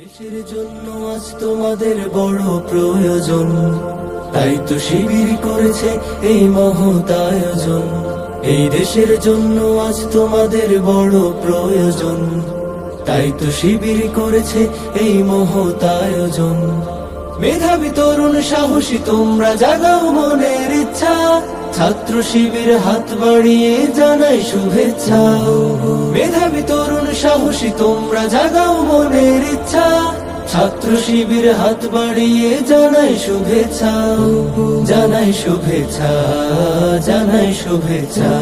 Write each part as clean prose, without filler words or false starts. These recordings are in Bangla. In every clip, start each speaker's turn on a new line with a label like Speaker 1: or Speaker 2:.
Speaker 1: দেশের জন্য আজ তোমাদের বড় প্রয়োজন, তাই তো শিবির করেছে এই মহৎ আয়োজন। এই দেশের জন্য আজ তোমাদের বড় প্রয়োজন, তাই তো শিবির করেছে এই মহৎ আয়োজন। মেধাবী তরুণ সাহসী তোমরা জাগাও মনের ইচ্ছা, ছাত্র শিবির হাত বাড়িয়ে জানাই শুভেচ্ছা। মেধাবী তরুণ সাহসী তোমরা জাগাও মনের ইচ্ছা, ছাত্র শিবির হাত বাড়িয়ে জানাই শুভেচ্ছা। জানাই শুভেচ্ছা, জানাই শুভেচ্ছা,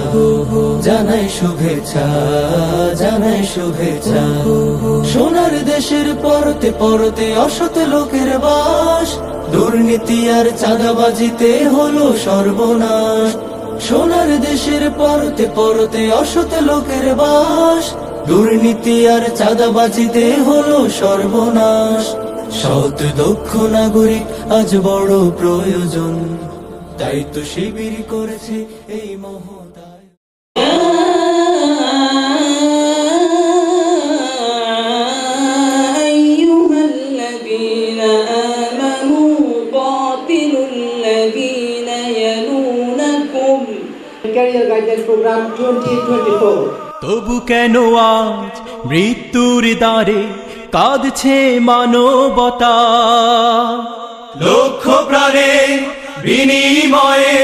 Speaker 1: জানাই শুভেচ্ছা, জানাই শুভেচ্ছা। সোনার দেশের পরতে পরতে অসৎ লোকের বাস, দুর্নীতি আর চাঁদাবাজিতে হলো সর্বনাশ। সোনার দেশের পরতে পরতে অসৎ লোকের বাস, দুর্নীতি আর চাঁদাবাজিতে হলো সর্বনাশ। সৎ দক্ষ নাগরিক আজ বড় প্রয়োজন, তাই তো শিবির করেছে এই মহৎ
Speaker 2: Career Guidance Program 2024।
Speaker 3: তবু কেন আজ মৃত্যুর দ্বারে কাঁদছে মানবতা? লক্ষ প্রাণে বিনিময়ে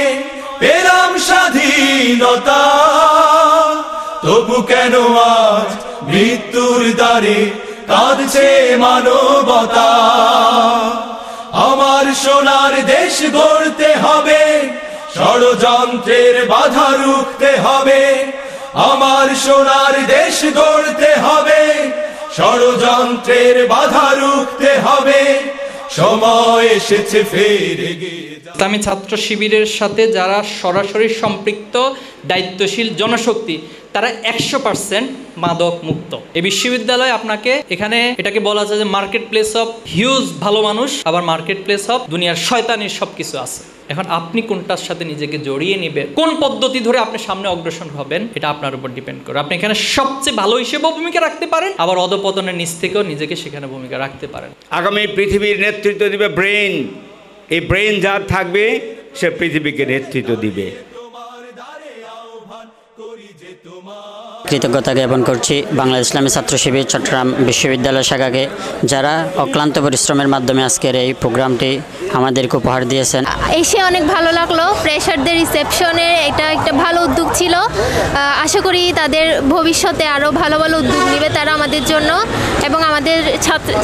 Speaker 3: পেলাম স্বাধীনতা। তবু কেন আজ মৃত্যুর দ্বারে কাঁদছে মানবতা? আমার সোনার দেশ গড়তে হবে, ষড়যন্ত্রের বাধা রুখতে হবে। আমার সোনার দেশ গড়তে হবে, ষড়যন্ত্রের বাধা রুখতে হবে। সময় এসেছে ফিরে গিয়ে।
Speaker 4: ইসলামী ছাত্র শিবিরের সাথে যারা সরাসরি সম্পৃক্ত দায়িত্বশীল জনশক্তি, তারা 100% মাদক মুক্ত। এই বিশ্ববিদ্যালয় আপনাকে এখানে এটাকে বলা যায় যে মার্কেট প্লেস অফ হিউজ ভালো মানুষ, আবার মার্কেট প্লেস অফ দুনিয়ার শয়তানির সবকিছু আছে। এখন আপনি কোনটার সাথে নিজেকে জড়িয়ে নেবেন, কোন পদ্ধতি ধরে আপনি সামনে অগ্রসর হবেন, এটা আপনার উপর ডিপেন্ড করে। আপনি এখানে সবচেয়ে ভালো হিসেবেও ভূমিকা রাখতে পারেন, আবার অধপতনের নিচ থেকেও নিজেকে সেখানে ভূমিকা রাখতে পারেন।
Speaker 5: আগামী পৃথিবীর নেতৃত্ব দিবে ব্রেন। এই ব্রেন যার থাকবে সে পৃথিবীকে নেতৃত্ব দিবে।
Speaker 6: কৃতজ্ঞতা জ্ঞাপন করছি বাংলাদেশ ইসলামী ছাত্র শিবির চট্টগ্রাম বিশ্ববিদ্যালয় শাখাকে, যারা অক্লান্ত পরিশ্রমের মাধ্যমে আজকের এই প্রোগ্রামটি আমাদেরকে উপহার দিয়েছেন।
Speaker 7: এসে অনেক ভালো লাগলো। ফ্রেশারদের রিসেপশনের এটা একটা ভালো উদ্যোগ ছিল। আশা করি তাদের ভবিষ্যতে আরও ভালো ভালো উদ্যোগ নেবে তারা আমাদের জন্য, এবং আমাদের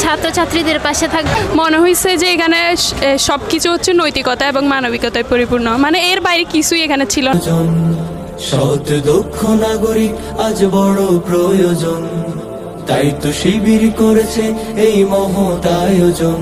Speaker 7: ছাত্রছাত্রীদের পাশে থাকবে।
Speaker 8: মনে হয়েছে যে এখানে সব কিছু হচ্ছে নৈতিকতা এবং মানবিকতায় পরিপূর্ণ, মানে এর বাইরে কিছুই এখানে ছিল না।
Speaker 1: সৎ দক্ষ নাগরিক আজ বড় প্রয়োজন, তাই তো শিবির করেছে এই মহৎ আয়োজন।